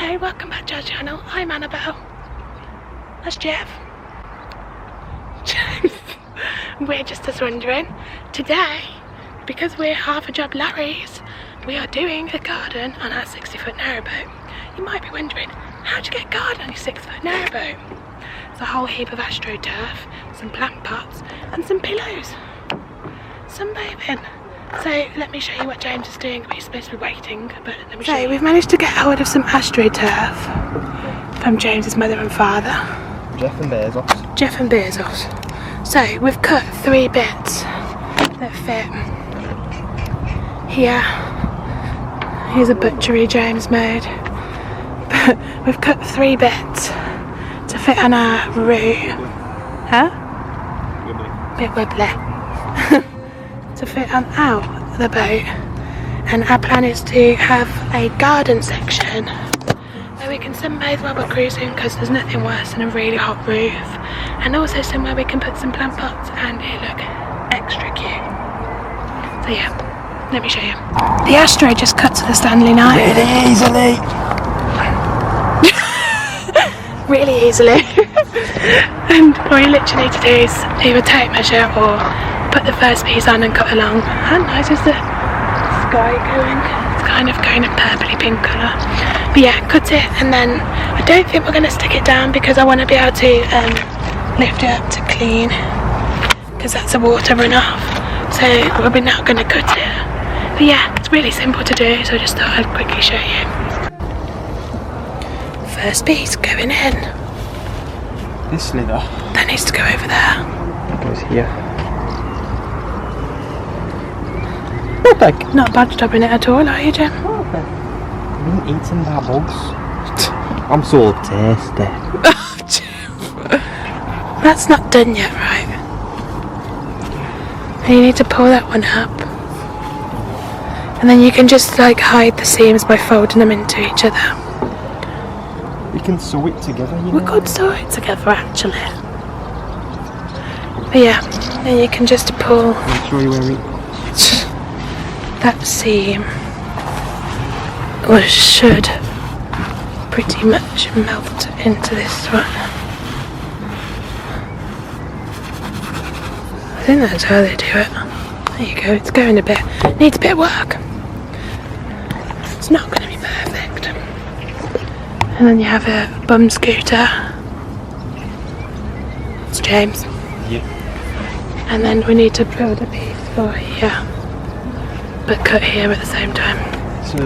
Hello, welcome back to our channel. I'm Annabelle. That's Jeff. James. We're just wondering, today, because we're half a job Larry's, we are doing a garden on our 60-foot narrowboat. You might be wondering, how'd you get a garden on your 6-foot narrowboat? There's a whole heap of astroturf, some plant pots, and some pillows. Sunbathing. So let me show you what James is doing. We're supposed to be waiting, but let me show you. We've managed to get hold of some astroturf from James's mother and father. Jeff and Bezos. Jeff and Bezos. So we've cut 3 bits that fit here. Here's a butchery James made. But we've cut 3 bits to fit on our roof. Huh? Bit wibbly. To fit on out the boat, and our plan is to have a garden section where we can sunbathe while we're cruising, because there's nothing worse than a really hot roof, and also somewhere we can put some plant pots and it look extra cute. So yeah, let me show you. The Astro just cut to the Stanley knife. Really easily. Really easily. And all you literally need to do is either tape measure or put the first piece on and cut along. How nice is the sky going? It's kind of going a purpley pink colour. But yeah, cut it, and then I don't think we're going to stick it down because I want to be able to lift it up to clean, because that's a water runoff. So we're not going to cut it. But yeah, it's really simple to do, so I just thought I'd quickly show you. First piece going in. This slither. That needs to go over there. It goes here. Not bad stopping it at all, are you, Jim? I've been eating that bugs. I'm so tasty. That's not done yet, right? And you need to pull that one up. And then you can just like hide the seams by folding them into each other. We can sew it together, you know. We could sew it together, actually. But yeah, then you can just pull. I'll show you where we... That seam should pretty much melt into this one. I think that's how they do it. There you go, it's going a bit, needs a bit of work. It's not going to be perfect. And then you have a bum scooter. It's James. Yeah. And then we need to build a piece for here, but cut here at the same time. So,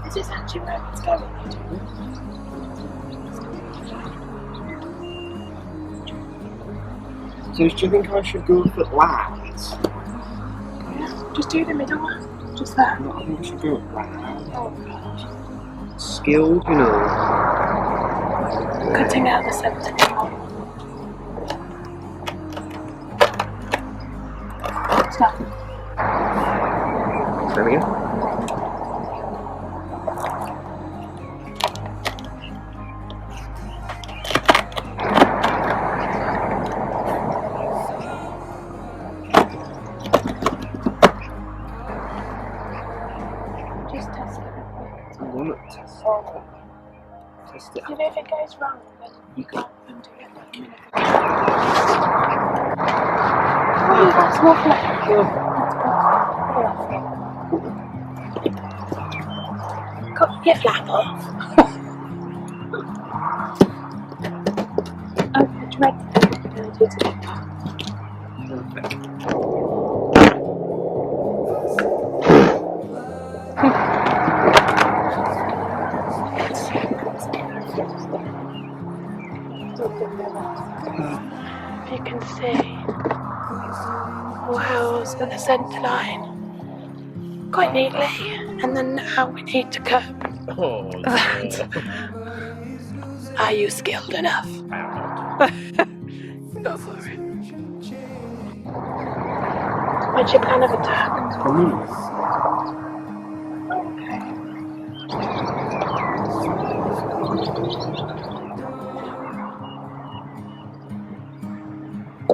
Is this actually where it's going? do you think I should go for lights? Yeah, just do the middle one. Just that. No, I think I should go round. Oh god. Skilled, you know. Cutting out the centre. Stop. There we go. Just test it. I want to test it. Test it. You know, if it goes wrong, then you can't undo it. Like, you know. Oh, that's lovely. Cut your flap off. Okay, do you ready? You can see whales at the centre line quite neatly, and then now we need to cut that. Are you skilled enough? Go for it. What's your plan of attack? So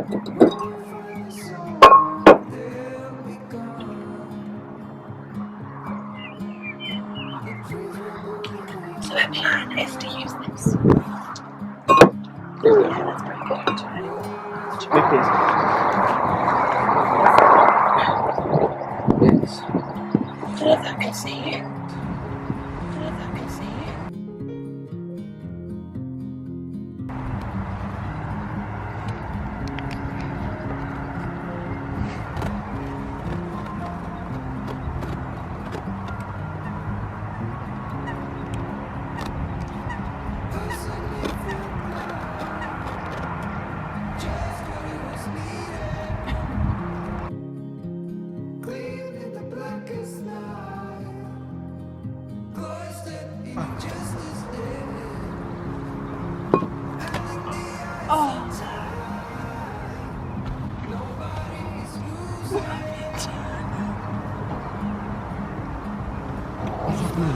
the plan is to use this. Yeah, that's pretty good actually. Big piece. Yes. I don't know if I can see you. I don't know if I can see you.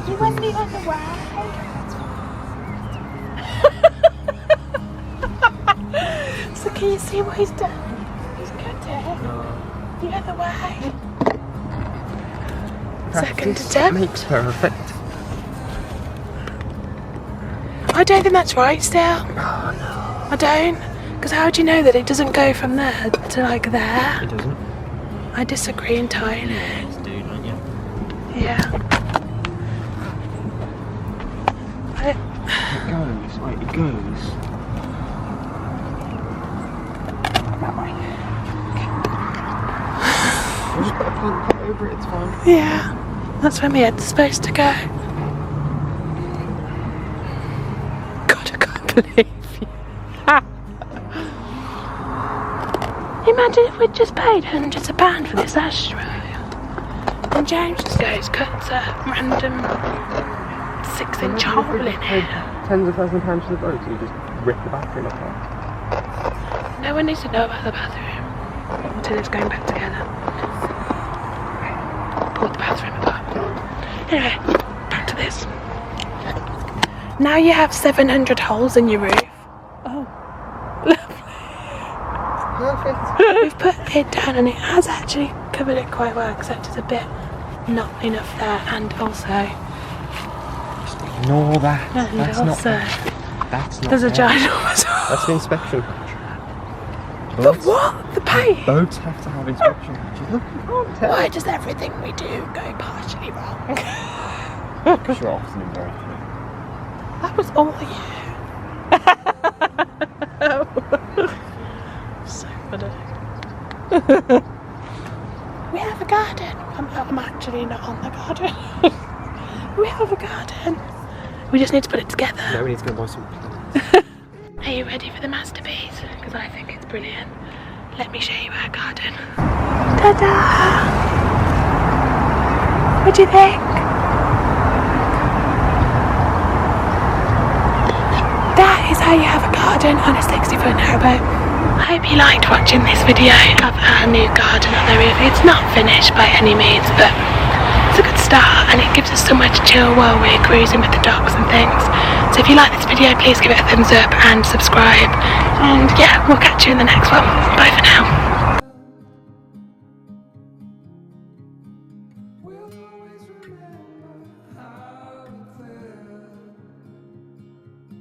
You went the other way. So can you see what he's done? He's cut it the other way. Second attempt. Makes perfect. I don't think that's right still. Oh no. I don't. Because how do you know that it doesn't go from there to like there? It doesn't. I disagree entirely. It's dude, aren't you? Yeah. It goes, like it goes. That way. We'll just put a plant pot over it, it's fine. Yeah. That's where my head's supposed to go. God, I can't believe you. Imagine if we'd just paid hundreds of pounds for this ashtray. And James just goes, cuts a random 6-inch hole in it. Tens of thousands of pounds for the boat, so you just rip the bathroom apart. No one needs to know about the bathroom until it's going back together. Pull the bathroom apart. Anyway, back to this. Now you have 700 holes in your roof. Oh, lovely. Perfect. We've put it down and it has actually covered it quite well, except it's a bit not enough there, and also Ignore that. and That's also not. That's not. there's a there. ginormous That's hole. an inspection. The what? The paint? Boats have to have inspection patches. Look, you can't tell. Why does everything we do go partially wrong? Because you're often involved. That was all you. So funny. We have a garden. I'm actually not on the garden. We have a garden. We just need to put it together. No, we need to go buy some. Are you ready for the masterpiece? Because I think it's brilliant. Let me show you our garden. Ta-da! What do you think? That is how you have a garden on a 60-foot narrowboat. I hope you liked watching this video of our new garden on the roof. It's not finished by any means, but it's a good start and it gives us somewhere to chill while we're cruising with the dogs and things. So if you like this video, please give it a thumbs up and subscribe. And yeah, we'll catch you in the next one. Bye for now.